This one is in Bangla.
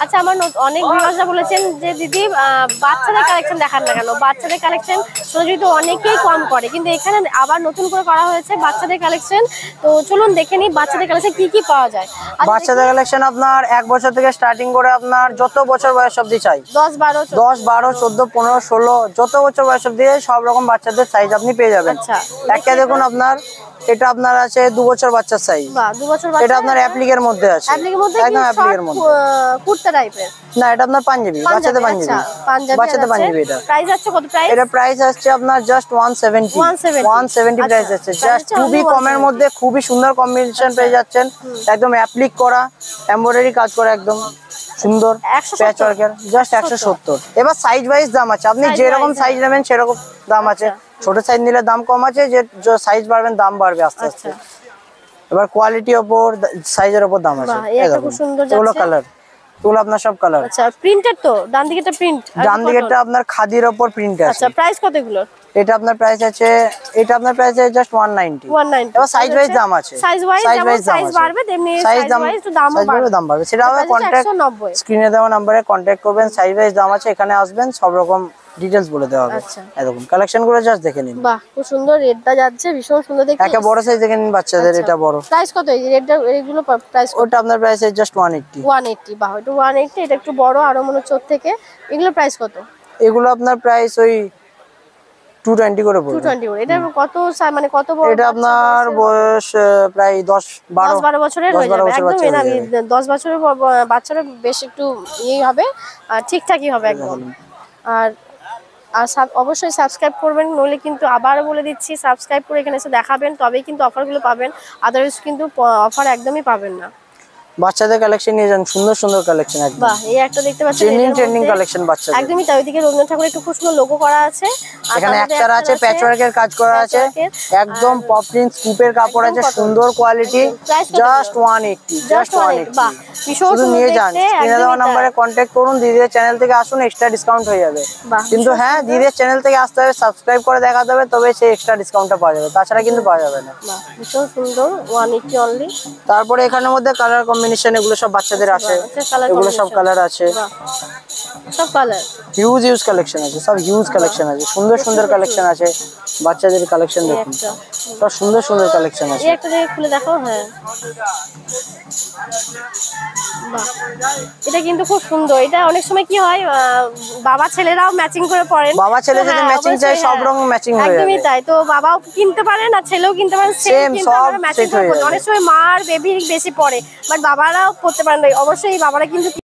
আচ্ছা, আমার অনেক ভিউয়ার্সরা বলেছেন যে দিদি বাচ্চাদের কালেকশন দেখান না কেন, বাচ্চাদের কালেকশন যদি অনেকেই কম করে, কিন্তু এখানে আবার নতুন করে করা হয়েছে বাচ্চাদের কালেকশন। তো চলুন দেখে নিই বাচ্চাদের কালেকশন কি কি পাওয়া যায়। বাচ্চাদের কালেকশন আপনার 1 বছর থেকে স্টার্টিং করে আপনার যত বছর বয়স অবধি চাই, 10, 12, 14, 15, 16 যত বছর বয়স অবধি সব রকম বাচ্চাদের সাইজ আপনি পেয়ে যাবেন। আচ্ছা, একটা দেখুন আপনার, এটা আপনার আছে 2 বছর বাচ্চার সাইজ। বাহ, 2 বছর বাচ্চা। এটা আপনার অ্যাপ্লিকের মধ্যে আছে, একদম অ্যাপ্লিকের মধ্যে। কুর্তা টাইপের না, এটা আপনার পাঞ্জাবি, বাচ্চাদের পাঞ্জাবি। বাচ্চাদের পাঞ্জাবি। এটা প্রাইস আছে কত? প্রাইস এটা প্রাইস আসছে আপনার জাস্ট 170 প্রাইস আছে। জাস্ট খুবই কমের মধ্যে খুবই সুন্দর কম্বিনেশন পেয়ে যাচ্ছেন, একদম অ্যাপ্লিক করা, এমব্রয়ডারি কাজ করা, একদম সুন্দর প্যাচ ওয়ার্কের, জাস্ট 170। এবার সাইজ ওয়াইজ দাম আছে, আপনি যেরকম সাইজ নেবেন সেরকম দাম আছে। ছোট সাইজ নিলে দাম কম আছে, যে সাইজ বাড়বেন দাম বাড়বে আস্তে আস্তে। এবার কোয়ালিটির উপর সাইজের উপর দাম আছে। এটা খুব সুন্দর যাচ্ছে। এগুলো কালার, এগুলো আপনার সব কালার। আচ্ছা, প্রিন্টেড তো? ডান দিকেটা প্রিন্ট, ডান দিকেটা আপনার খাদির উপর প্রিন্ট আছে। আচ্ছা, প্রাইস কত এগুলো? এটা আপনার প্রাইস আছে, এটা আপনার প্রাইস আছে জাস্ট 190। এবার সাইজ ওয়াইজ দাম আছে, সাইজ ওয়াইজ বাড়বে, তেমনি সাইজ ওয়াইজ তো দাম বাড়বে। সেটা হবে কন্টাক্ট, স্ক্রিনে দেওয়া নম্বরে কন্টাক্ট করবেন, সাইজ ওয়াইজ দাম আছে, এখানে আসবেন সব রকম ডিটেইলস বলে দেওয়া হবে। এরকম কালেকশন গুলো জাস্ট দেখে নিন। বাহ, খুব সুন্দর, রেডটা যাচ্ছে ভীষণ সুন্দর দেখতে। একটা বড় সাইজ দেখে নিন বাচ্চাদের, এটা বড়। প্রাইস কত এই রেডটা? এগুলো প্রাইস ওটা আপনার প্রাইস আছে জাস্ট 180। বাহ, এটা 180, এটা একটু বড় আরো মনে হচ্ছে ওর থেকে। এগুলো প্রাইস কত? এগুলো আপনার প্রাইস ওই 220 করে পড়বে। 220 করে। এটা কত মানে কত বড়? এটা আপনার বয়স প্রায় 10-12 বছরের হয়ে যাবে একদম। এনা 10 বছরের বাচ্চারা বেশ একটু ইয়ে হবে, আর ঠিকঠাকই হবে একদম। আর অবশ্যই সাবস্ক্রাইব করবেন, নইলে কিন্তু আবারও বলে দিচ্ছি সাবস্ক্রাইব করে এখানে এসে দেখাবেন, তবেই কিন্তু অফারগুলো পাবেন, আদারওয়াইজ কিন্তু অফার একদমই পাবেন না। বাচ্চাদের কালেকশন নিয়ে যান, সুন্দর সুন্দর কালেকশন একদম। বাহ, এই একটা দেখতে পাচ্ছেন ট্রেন্ডিং কালেকশন বাচ্চাদের, একদমই তাই। ওইদিকে রবীন্দ্রনাথ ঠাকুরের একটু খুব সুন্দর লোগো করা আছে, এখানে একটার আছে প্যাচওয়ার্কের কাজ করা আছে, একদম পপলিন স্কুপের কাপড় আছে, সুন্দর কোয়ালিটি, জাস্ট 180। বাহ, শুধু নিয়ে যান, স্ক্রিনে দেওয়া নম্বরে কন্টাক্ট করুন, দিদির চ্যানেল থেকে আসুন, এক্সট্রা ডিসকাউন্ট হয়ে যাবে। কিন্তু হ্যাঁ, দিদির চ্যানেল থেকে আসতে হবে, সাবস্ক্রাইব করে দেখাতে হবে, তবে সেই এক্সট্রা ডিসকাউন্টটা পাওয়া যাবে, তাছাড়া কিন্তু পাওয়া যাবে না। ভীষণ সুন্দর, 180 অনলি। তারপরে এখানের মধ্যে কালার কম্বিনেশন, এগুলো সব বাচ্চাদের আছে, এগুলো সব কালার আছে, সব কালার, হিউজ কালেকশন আছে, সব হিউজ কালেকশন আছে, সুন্দর সুন্দর কালেকশন আছে। বাচ্চাদের কালেকশন দেখুন, সব সুন্দর সুন্দর কালেকশন আছে। এই একটা জায়গা খুলে দেখো। হ্যাঁ, বাহ, এটা কিন্তু খুব সুন্দর। এটা অনেক সময় কি হয়, বাবা ছেলেরাও ম্যাচিং করে পরেন, বাবা ছেলে যদি ম্যাচিং চাই সব রং ম্যাচিং হয়ে যাবে। একদমই তাই। তো বাবাও কিনতে পারেন আর ছেলেও কিনতে পারেন, সেম সব ম্যাচিং করে। অনেক সময় মা আর বেবি বেশি পরে, বাট বাবারাও পড়তে পারেন, অবশ্যই বাবারা কিন্তু